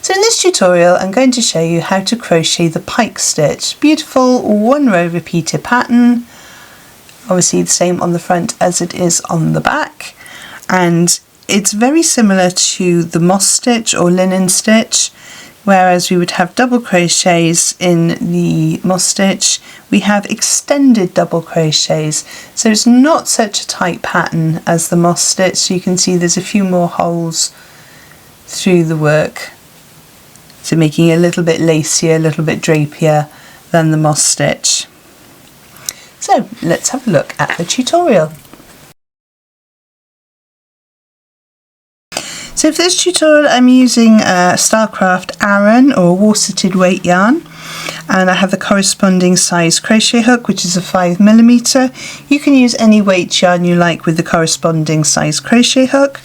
So in this tutorial I'm going to show you how to crochet the pike stitch. Beautiful 1-row repeated pattern, obviously the same on the front as it is on the back, and it's very similar to the moss stitch or linen stitch. Whereas we would have double crochets in the moss stitch, we have extended double crochets. So it's not such a tight pattern as the moss stitch. So you can see there's a few more holes through the work. So making it a little bit lacier, a little bit drapier than the moss stitch. So let's have a look at the tutorial. So for this tutorial I'm using Starcraft Aran or worsted weight yarn, and I have the corresponding size crochet hook, which is a 5mm. You can use any weight yarn you like with the corresponding size crochet hook.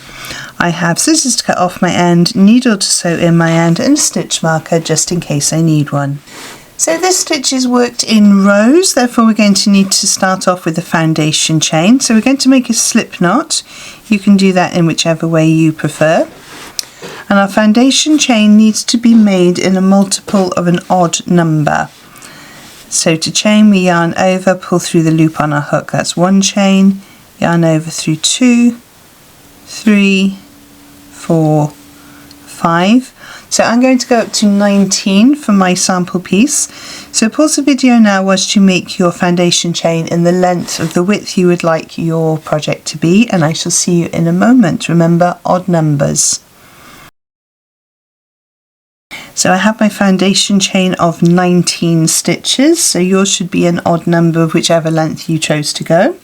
I have scissors to cut off my end, needle to sew in my end, and a stitch marker just in case I need one. So this stitch is worked in rows, therefore we're going to need to start off with the foundation chain. So we're going to make a slip knot. You can do that in whichever way you prefer. And our foundation chain needs to be made in a multiple of an odd number. So to chain, we yarn over, pull through the loop on our hook. That's 1 chain, yarn over through 2, 3, 4, 5. So I'm going to go up to 19 for my sample piece. So pause the video now whilst you make your foundation chain in the length of the width you would like your project to be, and I shall see you in a moment. Remember, odd numbers. So I have my foundation chain of 19 stitches, so yours should be an odd number of whichever length you chose to go.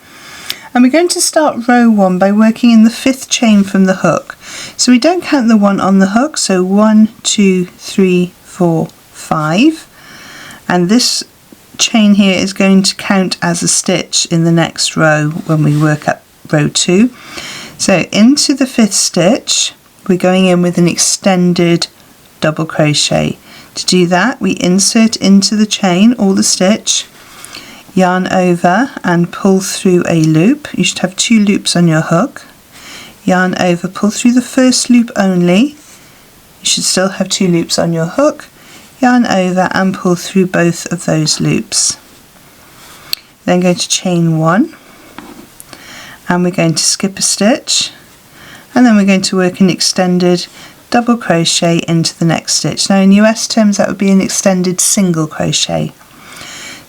And we're going to start row 1 by working in the 5th chain from the hook. So we don't count the one on the hook, so 1, 2, 3, 4, 5. And this chain here is going to count as a stitch in the next row when we work up row 2. So into the 5th stitch, we're going in with an extended double crochet. To do that, we insert into the chain all the stitch, yarn over and pull through a loop. You should have 2 loops on your hook. Yarn over, pull through the first loop only. You should still have 2 loops on your hook. Yarn over and pull through both of those loops. Then going to chain 1, and we're going to skip a stitch, and then we're going to work an extended double crochet into the next stitch. Now in US terms that would be an extended single crochet.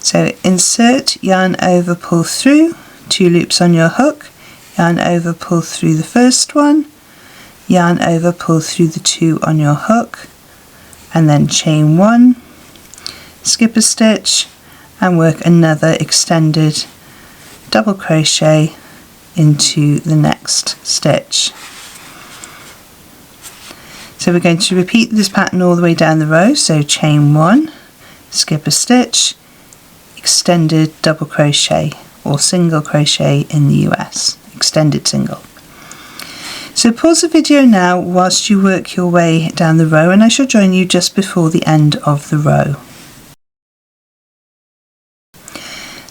So insert, yarn over, pull through, 2 loops on your hook, yarn over, pull through the first one, yarn over, pull through the 2 on your hook, and then chain 1, skip a stitch, and work another extended double crochet into the next stitch. So we're going to repeat this pattern all the way down the row. So chain 1, skip a stitch, extended double crochet or single crochet in the US, extended single. So pause the video now whilst you work your way down the row, and I shall join you just before the end of the row.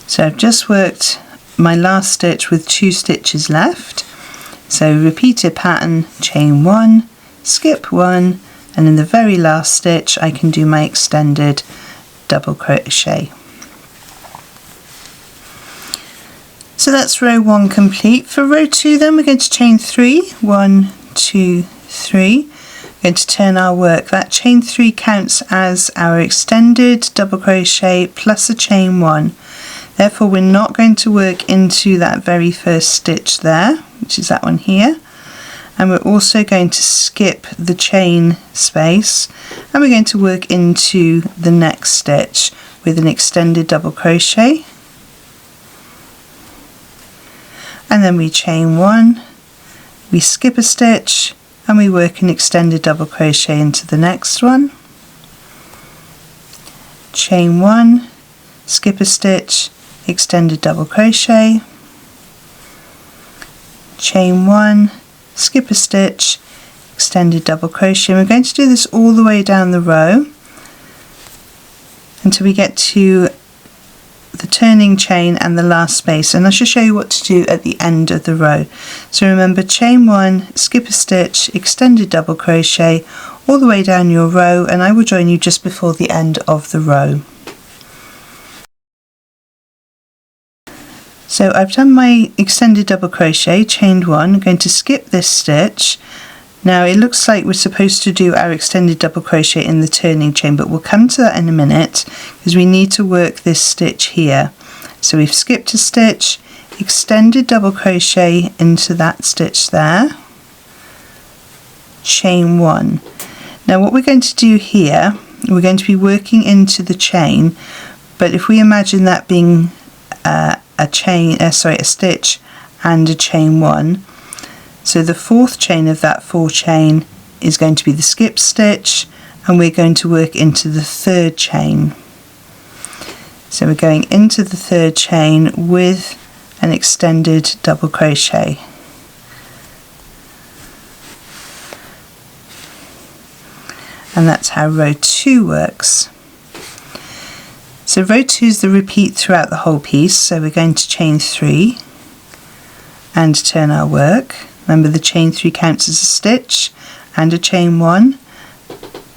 So I've just worked my last stitch with 2 stitches left. So repeated pattern, chain 1, skip 1, and in the very last stitch I can do my extended double crochet. So that's row 1 complete. For row 2 then we're going to chain 3, 1, 2, 3. We're going to turn our work. That chain 3 counts as our extended double crochet plus a chain 1. Therefore we're not going to work into that very first stitch there, which is that one here. And we're also going to skip the chain space, and we're going to work into the next stitch with an extended double crochet. And then we chain 1, we skip a stitch, and we work an extended double crochet into the next one. Chain 1, skip a stitch, extended double crochet. Chain 1, skip a stitch, extended double crochet. And we're going to do this all the way down the row until we get to the turning chain and the last space, and I shall show you what to do at the end of the row. So remember, chain 1, skip a stitch, extended double crochet, all the way down your row, and I will join you just before the end of the row. So I've done my extended double crochet, chained 1, I'm going to skip this stitch. Now it looks like we're supposed to do our extended double crochet in the turning chain, but we'll come to that in a minute because we need to work this stitch here. So we've skipped a stitch, extended double crochet into that stitch there, chain 1. Now what we're going to do here, we're going to be working into the chain, but if we imagine that being a stitch and a chain 1, so the fourth chain of that 4 chain is going to be the skip stitch, and we're going to work into the third chain. So we're going into the third chain with an extended double crochet. And that's how row 2 works. So row 2 is the repeat throughout the whole piece, so we're going to chain 3 and turn our work. Remember, the chain 3 counts as a stitch and a chain 1.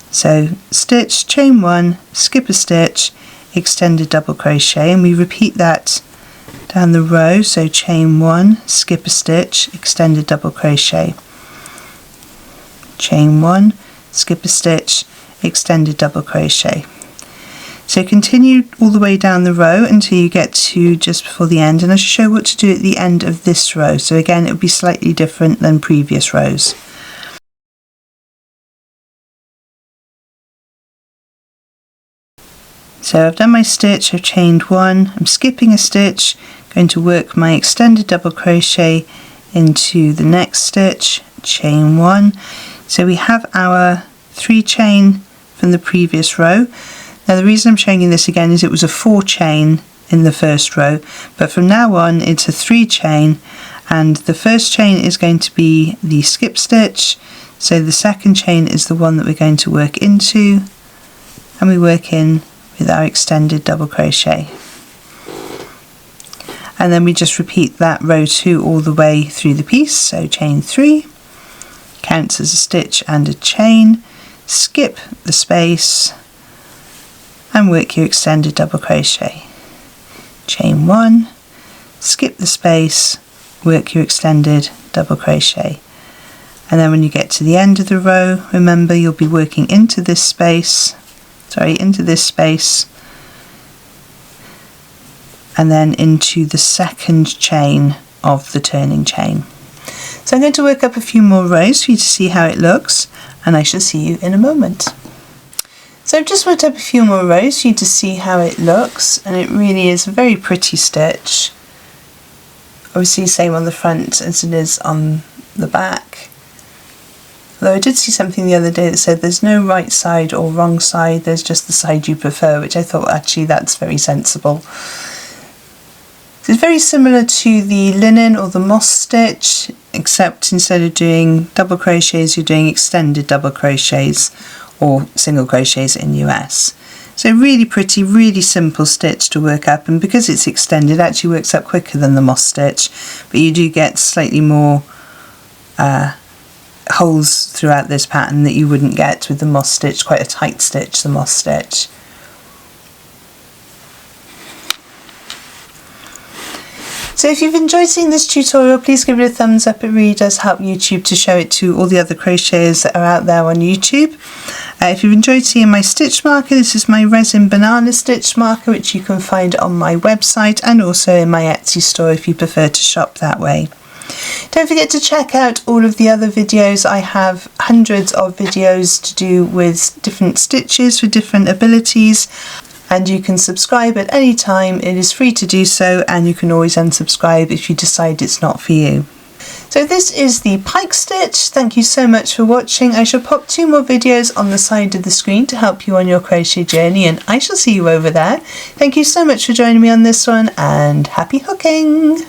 So stitch, chain 1, skip a stitch, extended double crochet, and we repeat that down the row. So chain 1, skip a stitch, extended double crochet, chain 1, skip a stitch, extended double crochet. So continue all the way down the row until you get to just before the end, and I'll show what to do at the end of this row. So again, it will be slightly different than previous rows. So I've done my stitch, I've chained 1, I'm skipping a stitch, going to work my extended double crochet into the next stitch, chain 1. So we have our 3 chain from the previous row. Now the reason I'm showing you this again is it was a 4 chain in the first row, but from now on it's a 3 chain, and the first chain is going to be the skip stitch, so the second chain is the one that we're going to work into, and we work in with our extended double crochet. And then we just repeat that row 2 all the way through the piece, so chain 3, counts as a stitch and a chain, skip the space, and work your extended double crochet, chain 1, skip the space, work your extended double crochet, and then when you get to the end of the row, remember you'll be working into this space, and then into the second chain of the turning chain. So I'm going to work up a few more rows for you to see how it looks, and I shall see you in a moment. So I've just worked up a few more rows for you to see how it looks, and it really is a very pretty stitch. Obviously same on the front as it is on the back. Although I did see something the other day that said there's no right side or wrong side, there's just the side you prefer, which I thought actually that's very sensible. So it's very similar to the linen or the moss stitch, except instead of doing double crochets you're doing extended double crochets or single crochets in US. So really pretty, really simple stitch to work up, and because it's extended it actually works up quicker than the moss stitch, but you do get slightly more holes throughout this pattern that you wouldn't get with the moss stitch, quite a tight stitch, the moss stitch. So if you've enjoyed seeing this tutorial, please give it a thumbs up. It really does help YouTube to show it to all the other crocheters that are out there on YouTube. If you've enjoyed seeing my stitch marker, this is my resin banana stitch marker, which you can find on my website and also in my Etsy store if you prefer to shop that way. Don't forget to check out all of the other videos. I have hundreds of videos to do with different stitches for different abilities, and you can subscribe at any time. It is free to do so, and you can always unsubscribe if you decide it's not for you. So this is the pike stitch. Thank you so much for watching. I shall pop 2 more videos on the side of the screen to help you on your crochet journey, and I shall see you over there. Thank you so much for joining me on this one, and happy hooking!